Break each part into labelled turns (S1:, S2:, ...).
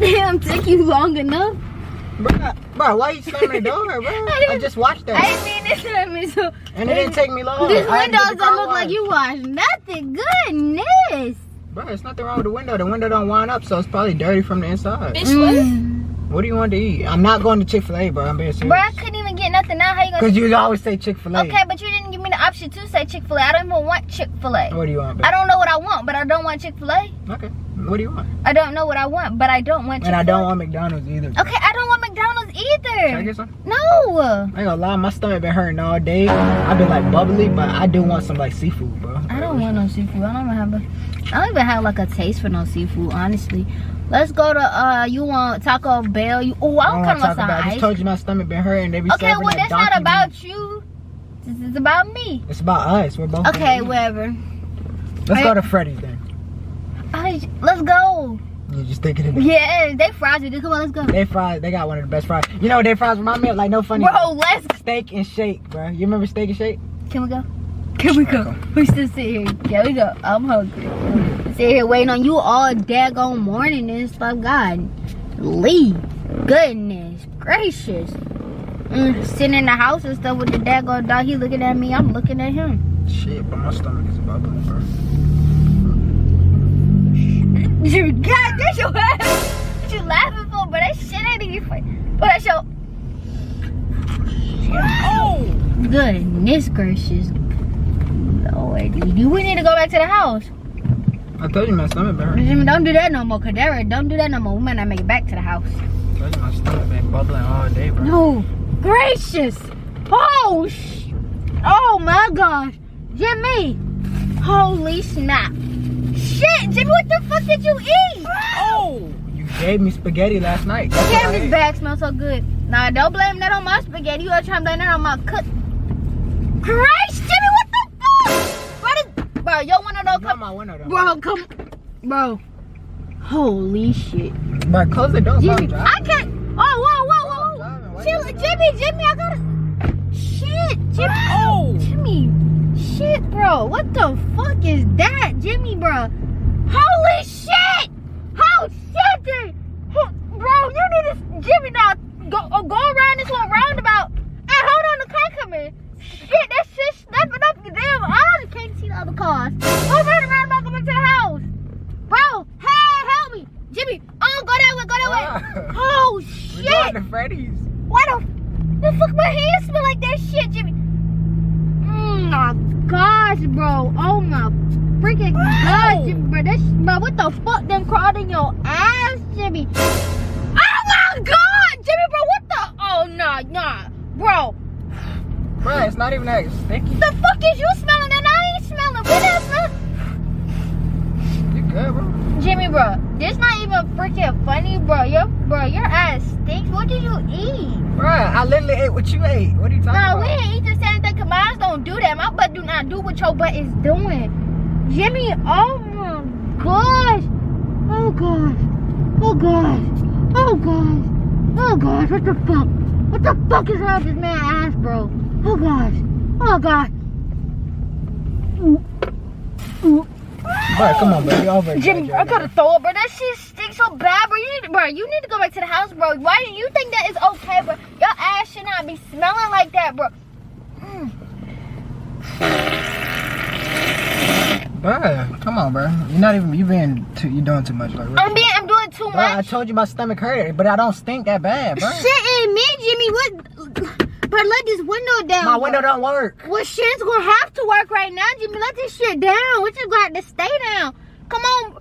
S1: Damn, took you long enough.
S2: Bro, why you slamming the door, bro? I just watched that.
S1: I didn't mean to slam me, so.
S2: And it didn't take me long.
S1: These windows don't look like you washed nothing. Goodness.
S2: Bro, there's nothing wrong with the window. The window don't wind up, so it's probably dirty from the inside. What do you want to eat? I'm not going to Chick-fil-A, bro. I'm being serious.
S1: Bro, I couldn't even get nothing now. How you gonna?
S2: Because you always say Chick-fil-A.
S1: Okay, but you didn't give me the option to say Chick-fil-A. I don't even want Chick-fil-A.
S2: What do you want, babe?
S1: I don't know what I want, but I don't want Chick-fil-A.
S2: Okay. What do you want?
S1: I don't know what I want, but I don't want Chick-fil-A.
S2: And I don't want McDonald's either.
S1: Okay, I don't want McDonald's either.
S2: Can I get some?
S1: No.
S2: I ain't gonna lie, my stomach been hurting all day. I've been like bubbly, but I do want some like seafood, bro.
S1: I don't want no seafood. I don't even have like a taste for no seafood, honestly. Let's go to you want Taco Bell? I don't come outside.
S2: I just told you my stomach been hurting. They be
S1: okay, well that's not about you. This is about me.
S2: It's about us. We're both.
S1: Okay, whatever.
S2: Let's go to Freddy's then.
S1: Let's go.
S2: You just thinking of it?
S1: Yeah, they fries with it. Come on, let's go.
S2: They got one of the best fries. You know what their fries remind me of? Like, no funny.
S1: Bro, let's
S2: Steak and Shake, bro. You remember Steak and Shake?
S1: Can we go? Can we go? We still sit here. Can we go? I'm hungry. Sit here waiting on you all daggone morning and stuff. God, leave. Goodness gracious. Sitting in the house and stuff with the daggone dog. He looking at me. I'm looking at him.
S2: Shit, but my stomach is bubbling, bro.
S1: God, that's your ass. What you laughing for? But that shit ain't in your face. But that's your. Oh! Goodness gracious. Lord, we need to go back to the house.
S2: I told you my stomach been hurting.
S1: Don't do that no more, Kadera. Don't do that no more. We might not make it back to the house.
S2: I told you my stomach been bubbling all day, bro.
S1: No. Gracious. Oh, my gosh. Jimmy. Holy snap. Shit, Jimmy, what the fuck did you eat?
S2: Oh! You gave me spaghetti last night.
S1: Damn, this bag smells so good. Nah, don't blame that on my spaghetti. You are trying to blame that on my cook. Christ, Jimmy, what the fuck? Bro, your window don't come.
S2: My window don't.
S1: Bro, come. Bro. Holy shit.
S2: Bro, close the door.
S1: Jimmy, I can't. Oh, whoa. Chill, Jimmy, I gotta. Shit, Jimmy. Oh. Jimmy. Shit, bro. What the fuck is that, Jimmy, bro? Holy shit. Oh, shit, dude. Bro, you need to. Jimmy, now. Go around this one roundabout. Hey, hold on, the car coming. Shit, that shit snapping up. Damn, I can't see the other cars. Go around the roundabout, go back to the house. Bro, hey, help me. Jimmy, go that way. Oh, shit.
S2: We're going to Freddy's.
S1: Why the fuck my hands smell like that shit, Jimmy? Oh my gosh, bro. Oh my freaking gosh, Jimmy, bro. Bro, what the fuck them crawled in your ass, Jimmy? Oh my god, Jimmy, bro, what the? Oh, nah, bro.
S2: Bro, it's not even that sticky.
S1: The fuck is you smelling and I ain't smelling? What is that?
S2: You good, bro?
S1: Jimmy, bro, this not even freaking funny, bro. Your ass stinks. What did you eat?
S2: Bro, I literally ate what you ate. What are you talking about?
S1: No, we ain't eat the same thing. Cause mine don't do that. My butt do not do what your butt is doing. Jimmy, oh my gosh. Oh gosh. What the fuck? What the fuck is wrong with this man's ass, bro? Oh gosh.
S2: Bro, come on, bro. You over.
S1: Jimmy, I gotta throw up, bro. That shit stinks so bad, bro. You need to go back to the house, bro. Why do you think that is okay, bro? Your ass should not be smelling like that, bro.
S2: Bro, come on, bro. You're doing too much, like.
S1: I'm doing too much.
S2: Bro, I told you my stomach hurt, but I don't stink that bad, bro.
S1: Shit ain't me, Jimmy. What? But let this window down.
S2: My window don't work.
S1: Well, shit's gonna have to work right now, Jimmy. Let this shit down. We just got to stay down. Come on.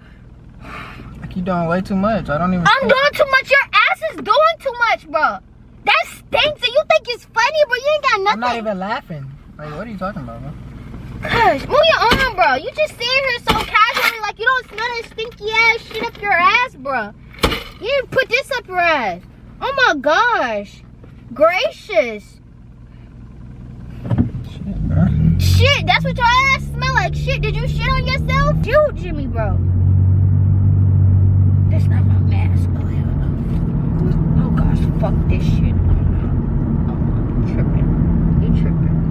S2: Like you doing way too much. I'm doing
S1: too much. Your ass is doing too much, bro. That stinks. And you think it's funny, bro? You ain't got nothing.
S2: I'm not even laughing. Like, what are you talking about, bro?
S1: Gosh, move your arm, bro. You just sitting here so casually, like you don't smell that stinky ass shit up your ass, bro. You didn't put this up your ass. Oh my gosh. Gracious.
S2: Shit, bro.
S1: Shit, that's what your ass smell like. Shit, did you shit on yourself? Shoot, Jimmy, bro. That's not my mask. Oh gosh, fuck this shit. You tripping.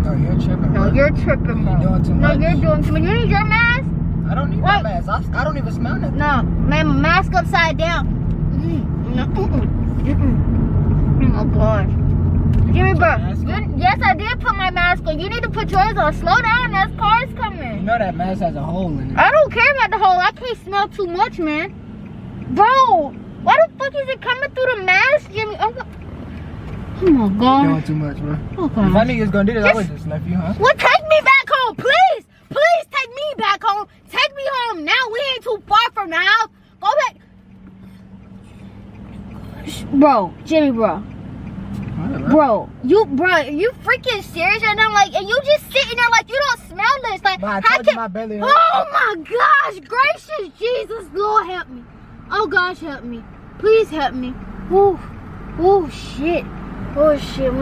S2: No, you're tripping, bro.
S1: No, you're tripping, bro.
S2: You're doing too much.
S1: No, you're doing too much. You need your mask?
S2: I don't need my mask. I don't even smell nothing.
S1: No, man, my mask upside down. No. Oh my God. Jimmy, bro. Yes, I did put my mask on. You need to put yours on. Slow down. There's cars coming.
S2: You know that mask has a hole in it.
S1: I don't care about the hole. I can't smell too much, man. Bro, why the fuck is it coming through the mask, Jimmy? Oh my God.
S2: You're doing too much, bro.
S1: Okay.
S2: If I knew you was gonna do this, I would just left you, huh?
S1: Well, take me back home, please. Please take me back home. Take me home now. We ain't too far from the house. Go back. Bro, Jimmy, bro. Bro, you freaking serious right now? Like, and you just sitting there like you don't smell this. Like,
S2: I told you my belly hurt.
S1: Oh my gosh, gracious Jesus, Lord help me. Oh gosh, help me. Please help me. Ooh, shit. Oh shit.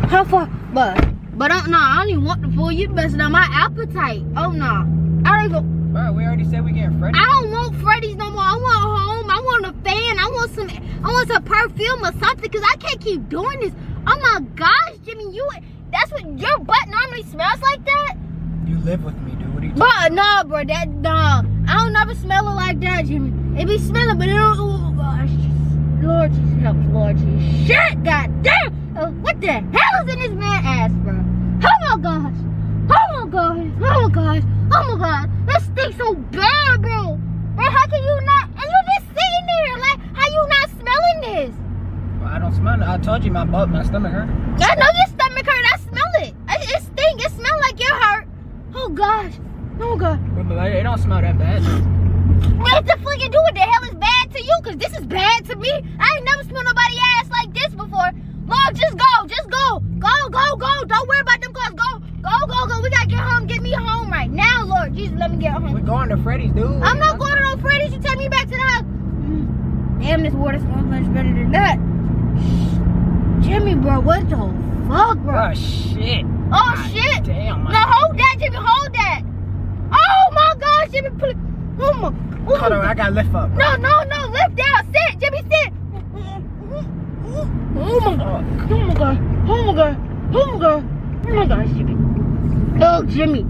S1: How far? But I don't even want the food. You messing up my appetite. Oh no. I don't even.
S2: Bro, we already said we getting Freddy's.
S1: I don't want Freddy's no more. I want home. I want a fan. I want some perfume or something because I can't keep doing this. Oh my gosh, Jimmy, that's what your butt normally smells like that?
S2: You live with me, dude. What are you
S1: talking about? Bro, I don't never smell it like that, Jimmy. It be smelling, but it don't. Oh gosh, Lord Jesus, help me, Lord Jesus. Shit, goddamn! What the hell is in this man's ass, bro? Oh my gosh! Oh my gosh! Oh my gosh! Oh my god! That stinks so bad, bro. Bro, how can you not? And you just sitting there, like, how you not smelling this?
S2: I don't smell it. I told you my stomach hurt.
S1: I know your stomach hurt. I smell it. It stinks. It smells like it hurt. Oh gosh. Oh god.
S2: But it don't smell that bad.
S1: What the fuck you do? What the hell is bad to you? Cause this is bad to me. I ain't never smelled nobody ass like this before. Lord, just go. Just go. Go. Don't worry about them cars. Go. We gotta get home. Get me home right now, Lord Jesus. Let me get home.
S2: We're going to Freddy's, dude.
S1: I'm not going to no Freddy's. You take me back to the house. Damn, this water smells much better than that. Jimmy, bro, what the fuck, bro?
S2: Oh, shit.
S1: Oh, shit.
S2: Damn.
S1: No, hold that, Jimmy. Hold that. Oh, my gosh, Jimmy. Please. Oh, my.
S2: Hold on, I gotta lift up.
S1: No. Lift down. Sit, Jimmy, sit. Oh, my God. Oh, my God. Oh, my gosh, Jimmy. Oh, Jimmy.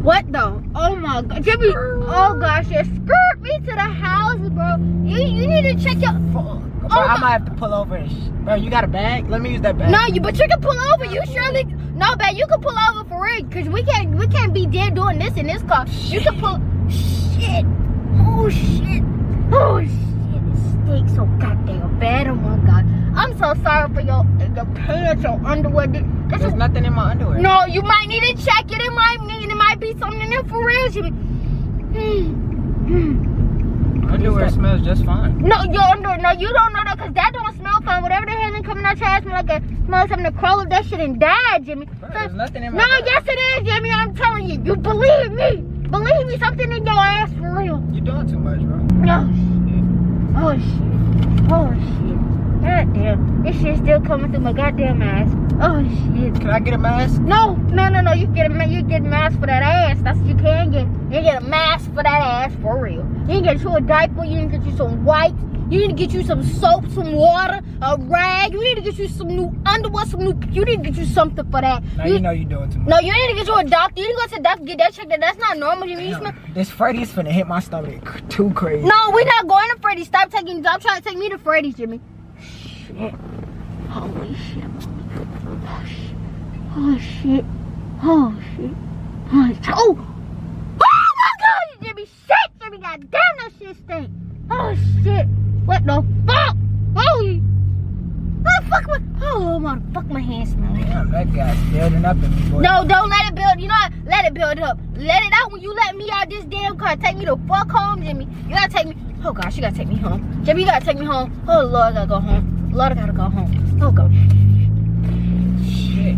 S1: What the? Oh, my God. Jimmy. Oh, gosh. You skirt me to the house, bro. You need to check your...
S2: Bro, I might have to pull over and bro, you got a bag? Let me use that bag.
S1: No, but you can pull over. You surely no, babe. You can pull over for real, cause we can't be dead doing this in this car. You can pull. Shit. Oh shit. It stinks so goddamn bad. Oh my god. I'm so sorry for your pants, your underwear.
S2: There's nothing in my underwear.
S1: No, you might need to check it. It might be something in there for real, Jimmy.
S2: Underwear smells just fine.
S1: No, your underwear. No, you don't know that because that don't smell fine. Whatever the hell is coming out your ass smell like something to crawl up that shit and die, Jimmy.
S2: Bro, there's nothing in my
S1: No, yes it is, Jimmy. I'm telling you. You believe me. Believe me, something in your ass for real.
S2: You're doing too much, bro.
S1: No. Oh shit. God damn. This shit's still coming through my goddamn ass. Oh shit.
S2: Can I get a mask?
S1: No. You get a mask for that ass. That's what you can get. You get a mask for that ass for real. You can get you a diaper. You need to get you some wipes. You need to get you some soap, some water, a rag. You need to get you some new underwear, you need to get you something for that.
S2: Now you know you're doing too much.
S1: No, you need to get you a doctor. You need to go to the doctor, get that checked. That's not normal.
S2: This Freddy's finna hit my stomach too crazy.
S1: No, we're not going to Freddy's. Stop trying to take me to Freddy's, Jimmy. Shit. Holy shit. Oh shit. Oh my god, Jimmy. Shit, Jimmy. God damn, that shit stink. Oh shit. What the fuck? Holy. Oh, my hand smelling.
S2: Damn, that guy's building up in me, boy.
S1: No, don't let it build. You know what? Let it build up. Let it out when you let me out this damn car. Take me the fuck home, Jimmy. You gotta take me. Oh gosh, you gotta take me home. Jimmy, you gotta take me home. Oh Lord, I gotta go home. Lord, I gotta go home. Oh god.
S2: Shit.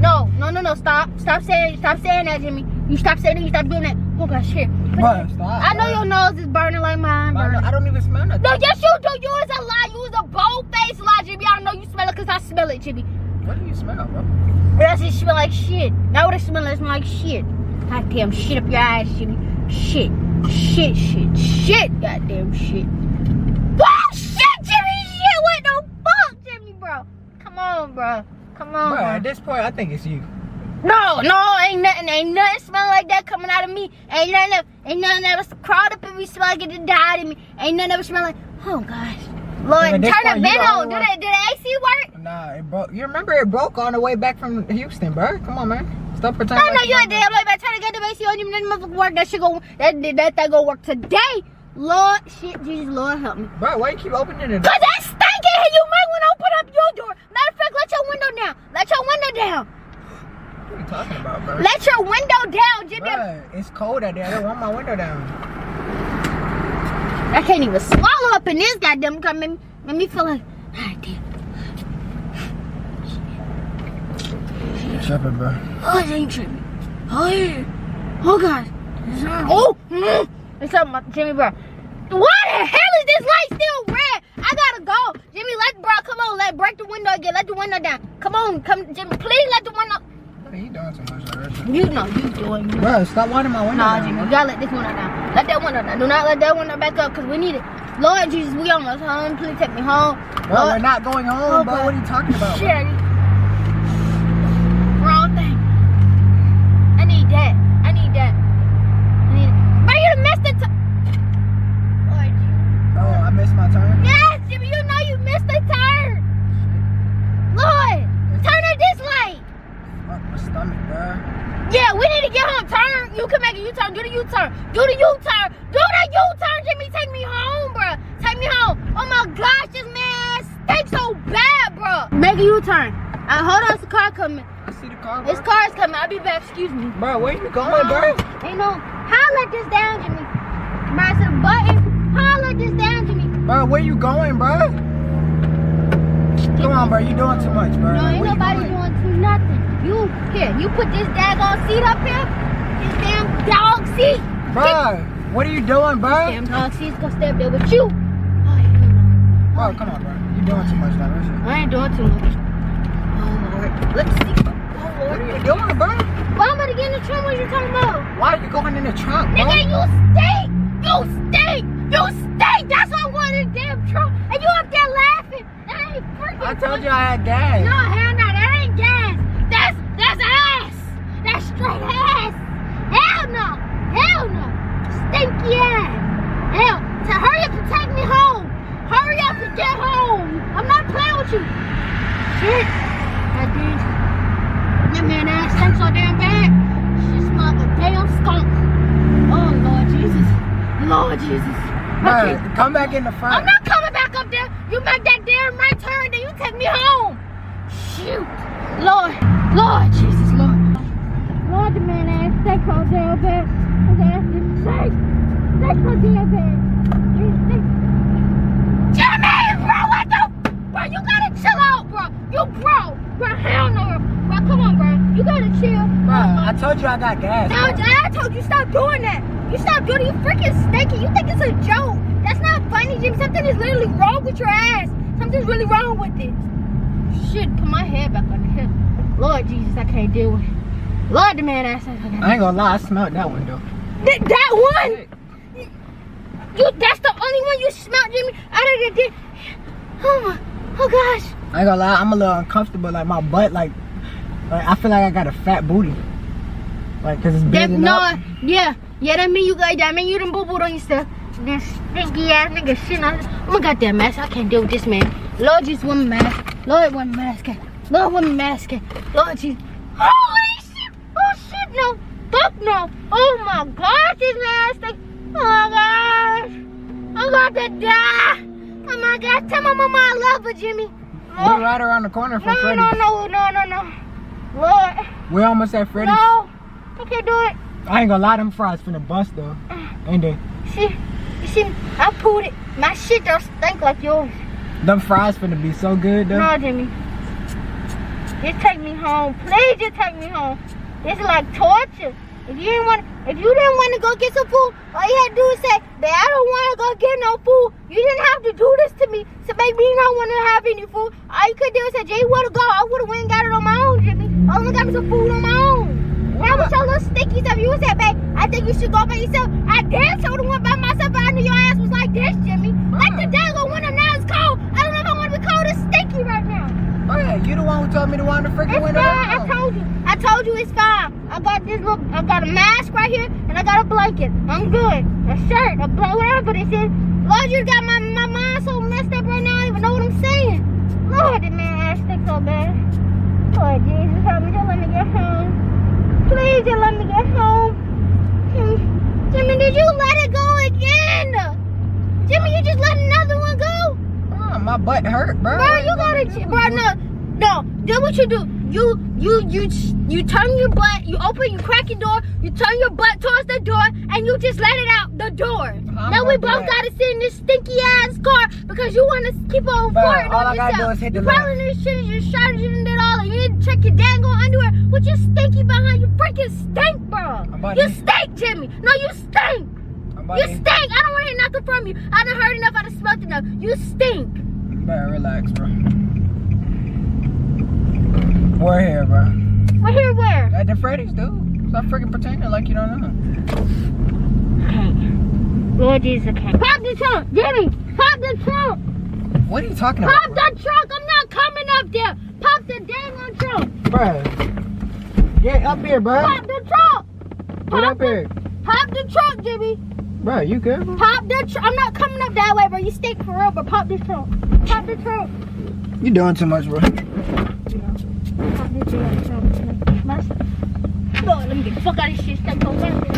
S1: No. Stop saying that, Jimmy. You stop saying it. You stop doing that. Oh gosh, shit.
S2: Bro, stop.
S1: I know your nose is burning like mine.
S2: I don't even smell nothing.
S1: No, yes you do. You is a lie. You is a bold-faced lie, Jimmy. I don't know you smell it because I smell it, Jimmy.
S2: What do you smell, bro?
S1: It doesn't smell like shit. Now what it smell like shit. Goddamn shit up your eyes, Jimmy. Shit. Goddamn shit. Oh shit, Jimmy. Shit. What the fuck, Jimmy, bro? Come on, bro.
S2: Bro, at this point, I think it's you.
S1: No, ain't nothing smelling like that coming out of me. Ain't nothing that was crawled up in me smell like it died in me. Ain't nothing ever smell like, oh gosh. Lord, turn the vent on. Did the AC work?
S2: Nah, it broke. You remember it broke on the way back from Houston, bro? Come on, man. Stop pretending.
S1: No, you ain't damn like trying to get the AC on you. That motherfucker work. That shit go. That thing go work today. Lord, shit, Jesus, Lord help me.
S2: Bro, why you keep opening it?
S1: Cause that's stinking. You might want to open up your door. Matter of fact, let your window down. Let your window down.
S2: What are you talking about, bro?
S1: Let your window down, Jimmy.
S2: Bro, it's cold out there. I don't want my window down.
S1: I can't even swallow up in this goddamn car. Made me feel like, ah, damn.
S2: You're tripping, bro.
S1: Oh, it ain't tripping. Oh, yeah. Oh, God. Oh, it's something about Jimmy, bro. Why the hell is this light still red? I gotta go. Jimmy, come on, break the window again. Let the window down. Come on, Jimmy, please let the window.
S2: You doing too much already.
S1: You know you doing.
S2: Bro, stop winding my window down.
S1: Jimmy, you gotta let this window down. Let that window down. Do not let that window back up, because we need it. Lord Jesus, we almost home. Please take me home.
S2: Bro,
S1: Lord.
S2: we're not going home, bro. What are you talking about?
S1: Shit. Wrong thing. I need that. Bro, you missed the turn. Lord Jesus.
S2: Oh, I missed my turn?
S1: Yes, Jimmy, you know you missed the turn. Lord, turn at this light.
S2: Fuck my stomach, bro.
S1: Yeah, we need to get home. Turn. You can make a U-turn. Do the U-turn. Jimmy, take me home, bro. Take me home. Oh my gosh, this man stinks so bad, bro. Make a U-turn. Hold on, it's the car coming.
S2: I see the car, bro.
S1: This car is coming. I'll be back. Excuse me.
S2: Bro, where you going, bro?
S1: Ain't no. How let this down, Jimmy? Press the button. How let this down, Jimmy?
S2: Bro, where you going, bro? Come on, bro. You doing too much, bro.
S1: No, ain't nobody doing nothing. You put this daggone seat up here. This damn dog seat.
S2: Bro, what are you doing, bro?
S1: This damn dog seat's gonna stay up there with you.
S2: Bro, come on, bro. You doing too much, like that shit.
S1: I ain't doing too much. Oh, Lord. Let's see. Oh, Lord.
S2: What are you doing, bro?
S1: Why am I gonna get in the trunk? What are you talking about?
S2: Why are you going in the trunk, bro?
S1: Nigga, you stink. That's why I wanted a damn trunk. And you up there laughing. That ain't freaking
S2: I told you I had gas.
S1: No, hell no. That ain't gas. That's ass. That's straight ass. Hell no. Stinky ass. Hell. So hurry up and take me home. Hurry up and get home. I'm not playing with you. Shit. That dude. That man ass stinks so damn bad. She smells like a damn skunk. Oh, Lord Jesus.
S2: Bro, come back in the front.
S1: I'm not coming back up there. You make that damn right turn, then you take me home. Shoot. Lord Jesus, Lord. Lord, the man ass stinks so damn bad. His ass is sick. Stinks so damn bad. Jimmy, bro, what the? Bro, you gotta chill out, bro. Bro, hell no. Bro, come on, bro. You gotta chill.
S2: Bro, I told you I got gas.
S1: No, I told you stop doing that. You stop doing it. You freaking stinky. You think it's a joke. That's not funny, Jimmy. Something is literally wrong with your ass. Something's really wrong with it. Shit, put my head back on the hip. Lord Jesus, I can't deal with it. Lord, the man ass.
S2: I ain't gonna lie, I smelled that one, though.
S1: That one? That's the only one you smelled, Jimmy? Out of the oh gosh.
S2: I ain't gonna lie, I'm a little uncomfortable. Like my butt, like I feel like I got a fat booty. Like, cause it's building up.
S1: Yeah, that mean you done boo-booed on yourself. This stinky ass nigga shit on. Oh my god, that mask. I can't deal with this man. Lord Jesus, woman mask. Lord, woman mask. Lord, woman mask. Lord Jesus. Holy shit. Oh shit, no. Fuck no. Oh my gosh, this man stink. Oh my gosh. I'm about to die. Oh my gosh. Tell my mama I love her, Jimmy.
S2: We're right around the corner from Freddy's.
S1: No. Lord.
S2: We're almost at Freddy's.
S1: No. I can't do it.
S2: I ain't gonna lie, them fries finna bust though. Ain't they?
S1: You see, I pulled it. My shit don't stink like yours.
S2: Them fries finna be so good though.
S1: No, Jimmy. Just take me home. Please just take me home. This is like torture. If you didn't want to go get some food, all you had to do is say, "Babe, I don't want to go get no food." You didn't have to do this to me to make me not want to have any food. All you could do is say, "Jay, you want to go?" I would have went and got it on my own, Jimmy. I would have got me some food on my own. That was your little sticky stuff. You would say, "Babe, I think you should go by yourself." I damn sure went by myself, but I knew your ass was like this, Jimmy. Like the daggone winter now it's cold. I don't know if I want to be cold or sticky right now.
S2: Oh yeah, you the one who told me to want the freaking window.
S1: It's fine. I told you it's fine. I got a mask right here and I got a blanket. I'm good. A shirt, a blanket, whatever this is. Lord, you got my mind so messed up right now. Oh, the man ass stick so bad. Oh, Jesus, help me. Just let me get home. Please, just let me get home. Jimmy, did you let it go again? Jimmy, you just let another one go?
S2: Oh, my butt hurt, bro.
S1: Bro, you gotta, bro, no. Do what you do. You turn your butt, you crack your door, you turn your butt towards the door, and you just let it out the door. Now we both gotta sit in this stinky ass car because you wanna keep on farting on yourself. You probably need to shit your shirt and did all that. You didn't check your dang on underwear. What you stinky behind? You freaking stink, bro. You stink, Jimmy. No, you stink. You stink. I don't wanna hear nothing from you. I done heard enough, I done smelled enough. You stink.
S2: Bro, relax, bro. We're here, bro.
S1: We're here where?
S2: At the Freddy's, dude. Stop freaking pretending like you don't know.
S1: Okay. Lord Jesus, okay. Pop the trunk, Jimmy. Pop the trunk.
S2: What are you talking about?
S1: Pop the trunk. I'm not coming up there. Pop the dang on trunk.
S2: Bro. Get up here, bro.
S1: Pop the trunk.
S2: Get up here.
S1: Pop the trunk, Jimmy.
S2: Bro, you good, bro?
S1: Pop the trunk. I'm not coming up that way, bro. You stink for real, but pop the trunk. Pop the trunk.
S2: You doing too much, bro.
S1: Pop the trunk. Let me get the fuck out of this shit. Stink so bad.